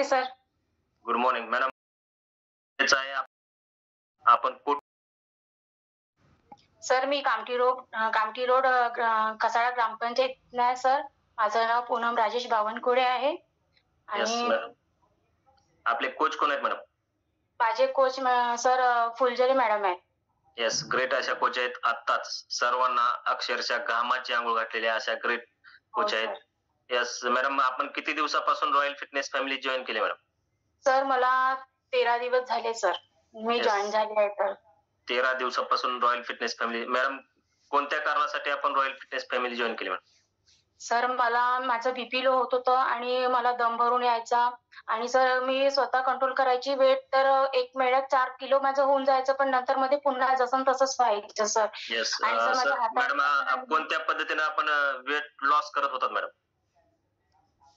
नमस्ते sir. Good morning madam. आपण sir मी Kamthi road कसाळा ग्रामपंचायत आहे sir. माझं नाव पूनम राजेश बावनकुळे आहे. आणि आपले कोच कोण आहेत मॅडम? माझे कोच सर फुलझरी मॅडम आहेत. येस, ग्रेट अशा कोच आहेत. आत्ताच सर्वांना अक्षरशः घामाची आंघोळ घातलेल्या अशा ग्रेट कोच आहेत. येस मॅडम, आपण किती दिवसापासून रॉयल फिटनेस फॅमिली जॉईन केली मॅडम? सर मला 13 दिवस झाले सर, मी जॉईन झाले आहे. तर 13 दिवसापासून रॉयल फिटनेस फॅमिली. मॅडम, कोणत्या कारणासाठी आपण रॉयल फिटनेस फॅमिली जॉईन केली मॅडम? सर मला माझं बीपी लो होत होतं आणि मला दम भरून यायचा आणि सर मी स्वतः कंट्रोल करायची. वेट तर 1 महिन्यात 4 किलो माझं होऊन जायचं, पण नंतर मध्ये पुन्हा जसं तसंच व्हायचं सर. येस मॅडम, कोणत्या पद्धतीने आपण वेट लॉस करत होतात मॅडम?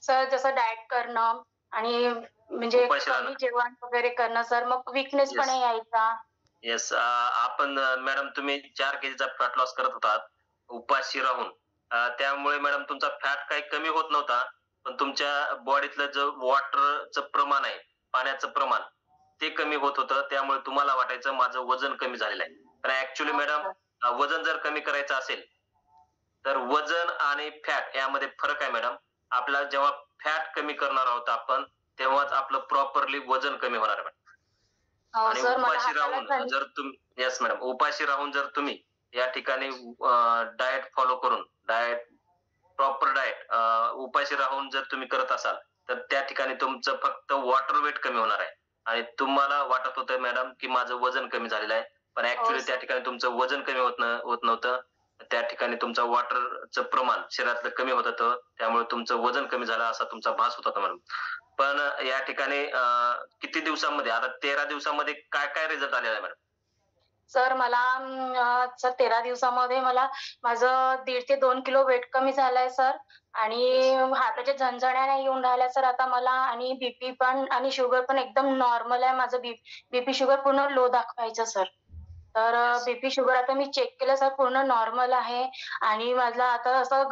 सर जसं डाएट करणं आणि म्हणजे कमी जेवण वगैरे करणं सर, मग विकनेस पण यायचा. येस, आपण मॅडम तुम्ही 4 केजीचा फॅट लॉस करत होतात उपाशी राहून. त्यामुळे मॅडम तुमचा फॅट काही कमी होत नव्हता, पण तुमच्या बॉडीतलं जो वॉटरचं प्रमाण आहे, पाण्याचं प्रमाण, ते कमी होत होतं. त्यामुळे तुम्हाला वाटायचं माझं वजन कमी झालेलं आहे. पण ऍक्च्युली मॅडम, वजन जर कमी करायचं असेल तर वजन आणि फॅट यामध्ये फरक आहे मॅडम. आपल्याला जेव्हा फॅट कमी करणार आहोत आपण, तेव्हाच आपलं प्रॉपरली वजन कमी होणार आहे मॅडम. आणि उपाशी राहून जर तुम्ही, येस मॅडम, उपाशी राहून जर तुम्ही या ठिकाणी डाएट फॉलो करून, प्रॉपर डाएट उपाशी राहून जर तुम्ही करत असाल तर त्या ठिकाणी तुमचं फक्त वॉटर वेट कमी होणार आहे आणि तुम्हाला वाटत होतं मॅडम की माझं वजन कमी झालेलं आहे, पण ऍक्च्युली त्या ठिकाणी तुमचं वजन कमी होत नव्हतं. त्या ठिकाणी तुमचं वॉटरचं प्रमाण शरीरातलं कमी होत होतं, त्यामुळे तुमचं वजन कमी झालं असा तुमचा भास होत होता मॅडम. पण या ठिकाणी किती दिवसांमध्ये, आता 13 दिवसांमध्ये काय काय रिझल्ट आलेला आहे मॅडम? सर मला सर 13 दिवसामध्ये मला माझं 1.5 ते 2 किलो वेट कमी झालंय सर आणि हाताच्या झणझण्या नाही येऊन राहिल्या सर आता मला, आणि बीपी पण आणि शुगर पण एकदम नॉर्मल आहे. माझं बीपी शुगर पूर्ण लो दाखवायचं सर. तर बीपी शुगर आता मी चेक केलं सर, पूर्ण नॉर्मल आहे आणि मला आता असं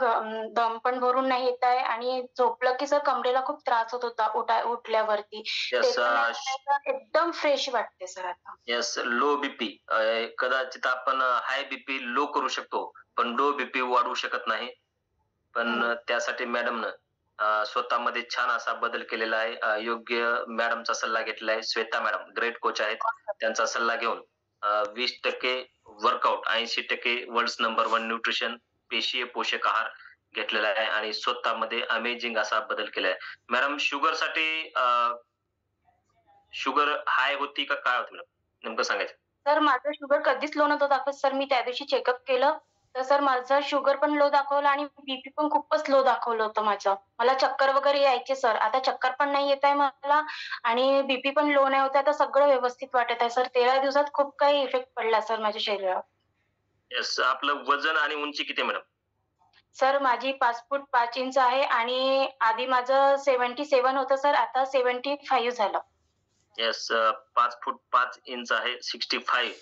दम पण भरून नाही येत आहे आणि झोपलं की सर कमरेला खूप त्रास होत होता उठल्यावरती. एकदम फ्रेश वाटते सर आता. येस, लो बीपी, कदाचित आपण हाय बीपी लो करू शकतो, पण लो बीपी वाढवू शकत नाही. पण त्यासाठी मॅडमनं स्वतःमध्ये छान असा बदल केलेला आहे. योग्य मॅडमचा सल्ला घेतलेला आहे. श्वेता मॅडम ग्रेट कोच आहेत. त्यांचा सल्ला घेऊन 20% वर्कआउट, 80% वर्ल्ड नंबर 1 न्यूट्रिशन, पेशीय पोषक आहार घेतलेला आहे आणि स्वतःमध्ये अमेझिंग असा बदल केलाय. मॅडम, शुगर हाय होती का काय होती मॅडम, नेमकं सांगायचं? सर माझं शुगर कधीच लो नव्हतं दाखवत सर. मी त्या दिवशी चेकअप केलं तर सर माझं शुगर पण लो दाखवलं आणि बीपी पण खूपच लो दाखवलं होतं माझं. मला चक्कर वगैरे यायचे सर, आता चक्कर पण नाही येत आहे मला आणि बीपी पण लो नाही होत आहे. आता सगळं व्यवस्थित वाटत आहे सर. 13 दिवसात खूप काही इफेक्ट पडला सर माझ्या शरीरावर. येस, आपलं वजन आणि उंची किती मॅडम? सर माझी 5 फूट 5 इंच आहे आणि आधी माझं 77 होतं सर, आता 75 झालं. येस, 5 फूट 5 इंच आहे, 65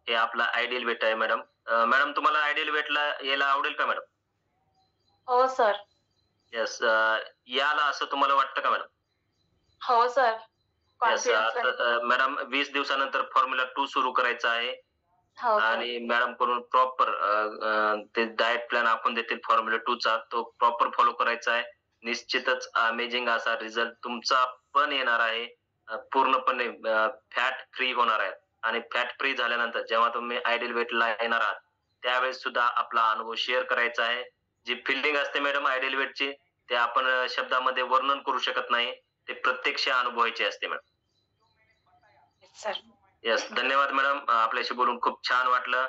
हे आपला आयडियल वेट आहे मॅडम. मॅडम, तुम्हाला आयडियल वेटला यायला आवडेल का मॅडम? हो सर. येस, याला असं तुम्हाला वाटतं का मॅडम? हो सर. येस, मॅडम 20 दिवसानंतर फॉर्म्युला 2 सुरू करायचा आहे आणि मॅडम कडून प्रॉपर ते डाएट प्लॅन आखून देतील फॉर्म्युला 2 चा, तो प्रॉपर फॉलो करायचा आहे. निश्चितच अमेझिंग असा रिझल्ट तुमचा पण येणार आहे. पूर्णपणे फॅट फ्री होणार आहे आणि फॅट फ्री झाल्यानंतर जेव्हा तुम्ही आयडियल वेटला येणार आहात त्यावेळेस सुद्धा आपला अनुभव शेअर करायचा आहे. जी फिलिंग असते मॅडम आयडियल वेटची, ते आपण शब्दामध्ये वर्णन करू शकत नाही, ते प्रत्यक्ष अनुभवायची असते मॅडम. येस, धन्यवाद मॅडम. आपल्याशी बोलून खूप छान वाटलं.